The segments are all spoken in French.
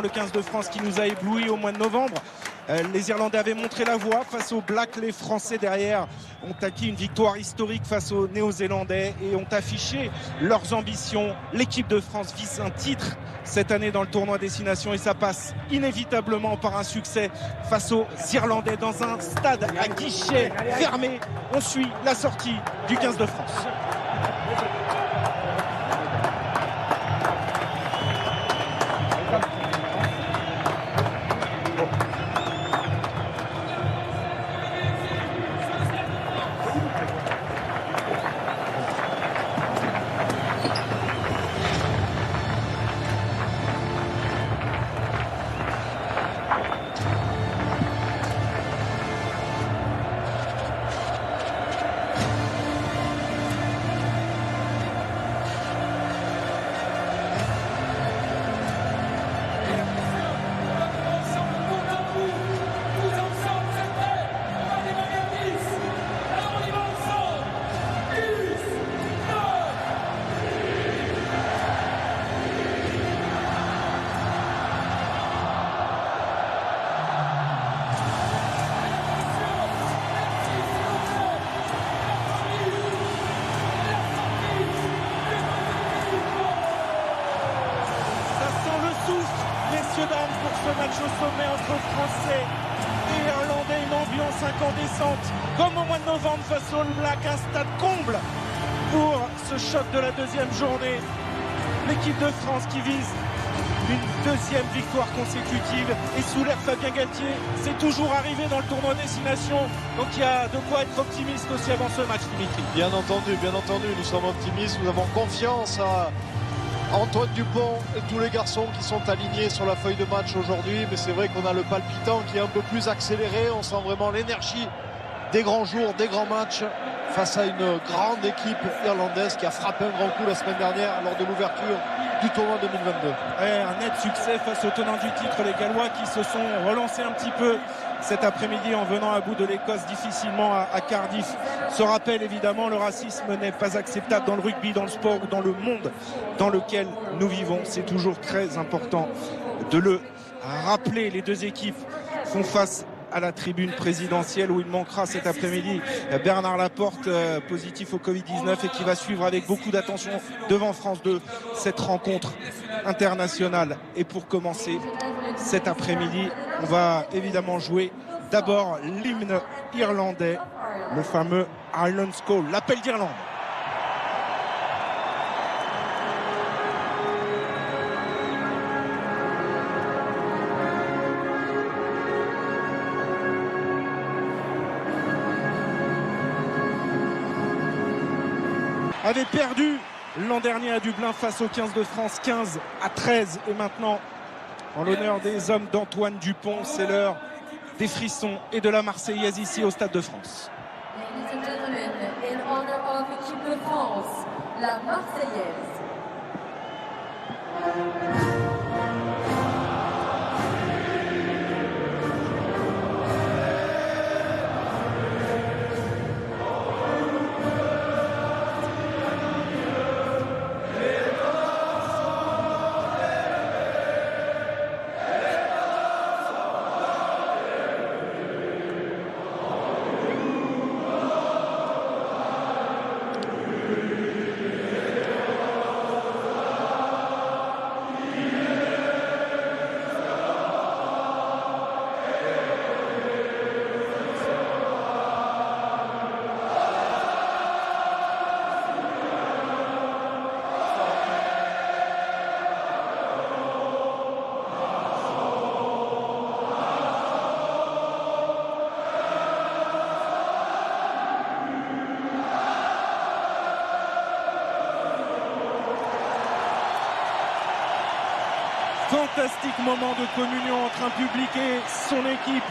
Le 15 de France qui nous a éblouis au mois de novembre. Les Irlandais avaient montré la voie face aux Blacks. Les Français derrière ont acquis une victoire historique face aux Néo-Zélandais et ont affiché leurs ambitions. L'équipe de France vise un titre cette année dans le tournoi Destination et ça passe inévitablement par un succès face aux Irlandais dans un stade à guichet fermé. On suit la sortie du 15 de France. Pour ce match au sommet entre Français et Irlandais, une ambiance incandescente comme au mois de novembre face aux All Blacks, un stade comble pour ce choc de la deuxième journée. L'équipe de France qui vise une deuxième victoire consécutive et sous l'ère Fabien Galtier, c'est toujours arrivé dans le tournoi Destination, donc il y a de quoi être optimiste aussi avant ce match, Dimitri. Bien entendu, nous sommes optimistes, nous avons confiance à Antoine Dupont et tous les garçons qui sont alignés sur la feuille de match aujourd'hui, mais c'est vrai qu'on a le palpitant qui est un peu plus accéléré, on sent vraiment l'énergie des grands jours, des grands matchs face à une grande équipe irlandaise qui a frappé un grand coup la semaine dernière lors de l'ouverture du tournoi 2022. Un net succès face aux tenants du titre, les Gallois, qui se sont relancés un petit peu cet après-midi en venant à bout de l'Écosse difficilement à Cardiff. Se rappelle évidemment, le racisme n'est pas acceptable dans le rugby, dans le sport ou dans le monde dans lequel nous vivons. C'est toujours très important de le rappeler. Les deux équipes font face à la tribune présidentielle où il manquera cet après-midi Bernard Laporte, positif au Covid-19 et qui va suivre avec beaucoup d'attention devant France 2 cette rencontre internationale. Et pour commencer cet après-midi, on va évidemment jouer d'abord l'hymne irlandais, le fameux Ireland's Call, l'appel d'Irlande. Avait perdu l'an dernier à Dublin face au 15 de France, 15-13. Et maintenant, en l'honneur des hommes d'Antoine Dupont, c'est l'heure des frissons et de la Marseillaise ici au Stade de France. Ladies and gentlemen, in honor of l'équipe de France, la Marseillaise. Fantastique moment de communion entre un public et son équipe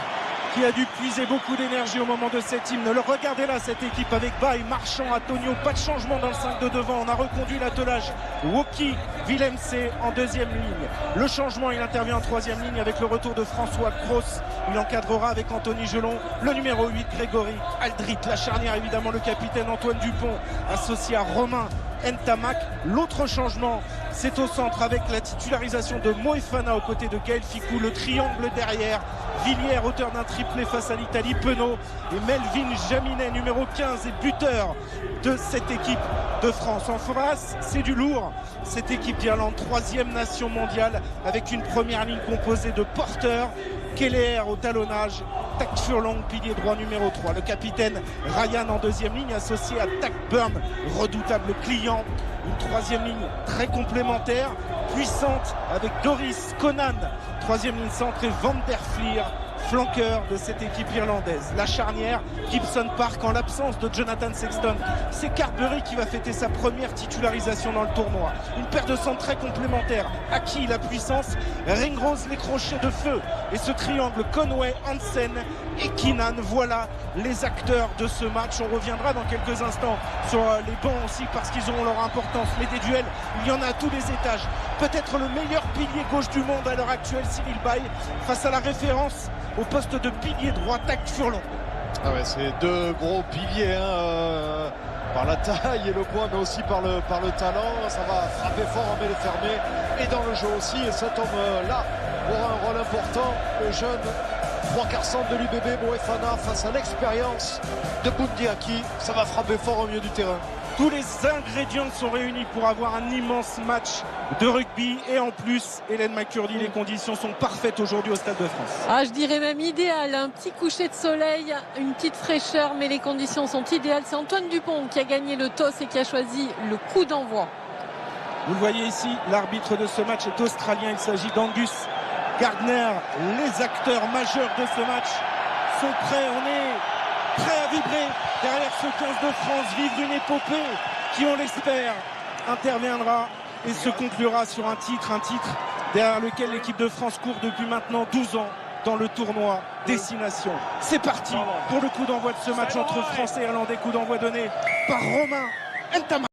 qui a dû puiser beaucoup d'énergie au moment de cet hymne. Regardez là cette équipe avec Baye, Marchand, Antonio, pas de changement dans le 5 de devant. On a reconduit l'attelage Woki, Willemse en deuxième ligne. Le changement, il intervient en troisième ligne avec le retour de François Gross. Il encadrera avec Anthony Gelon, le numéro 8 Grégory Aldrit. La charnière évidemment le capitaine Antoine Dupont associé à Romain Ntamak. L'autre changement C'est au centre avec la titularisation de Moefana aux côtés de Gaël Fickou. Le triangle derrière. Villiers, auteur d'un triplé face à l'Italie. Penaud et Melvin Jaminet, numéro 15 et buteur de cette équipe de France. En face, c'est du lourd. Cette équipe d'Irlande, 3e nation mondiale, avec une première ligne composée de porteurs. Keller au talonnage, Tack Furlong, pilier droit numéro 3. Le capitaine Ryan en 2e ligne, associé à Tack Burn, redoutable client. Une 3e ligne très complémentaire, puissante, avec Doris Conan, 3e ligne centre, et Van der Flier, flanqueur de cette équipe irlandaise. La charnière, Gibson Park en l'absence de Jonathan Sexton. C'est Carberry qui va fêter sa première titularisation dans le tournoi. Une paire de centres très complémentaires. Aki la puissance, Ringrose les crochets de feu. Et ce triangle Conway, Hansen et Keenan, voilà les acteurs de ce match. On reviendra dans quelques instants sur les bancs aussi parce qu'ils auront leur importance. Mais des duels, il y en a à tous les étages. Peut-être le meilleur pilier gauche du monde à l'heure actuelle, Cyril Baille, face à la référence au poste de pilier droit, Tack Furlong. Ah ouais, c'est deux gros piliers par la taille et le poids, mais aussi par le talent. Ça va frapper fort en mêlée fermée et dans le jeu aussi. Et cet homme-là aura un rôle important. Le jeune 3/4 centre de l'UBB, Moefana, face à l'expérience de Bundee Aki. Ça va frapper fort au milieu du terrain. Tous les ingrédients sont réunis pour avoir un immense match de rugby. Et en plus, Hélène McCurdy, les conditions sont parfaites aujourd'hui au Stade de France. Ah, je dirais même idéal. Un petit coucher de soleil, une petite fraîcheur, mais les conditions sont idéales. C'est Antoine Dupont qui a gagné le toss et qui a choisi le coup d'envoi. Vous le voyez ici, l'arbitre de ce match est australien. Il s'agit d'Angus Gardner. Les acteurs majeurs de ce match sont prêts. On est prêts à vibrer derrière ce 15 de France, vivre une épopée qui, on l'espère, interviendra et se conclura sur un titre derrière lequel l'équipe de France court depuis maintenant 12 ans dans le tournoi Destination. C'est parti pour le coup d'envoi de ce match entre France et Irlandais, coup d'envoi donné par Romain Ntamama.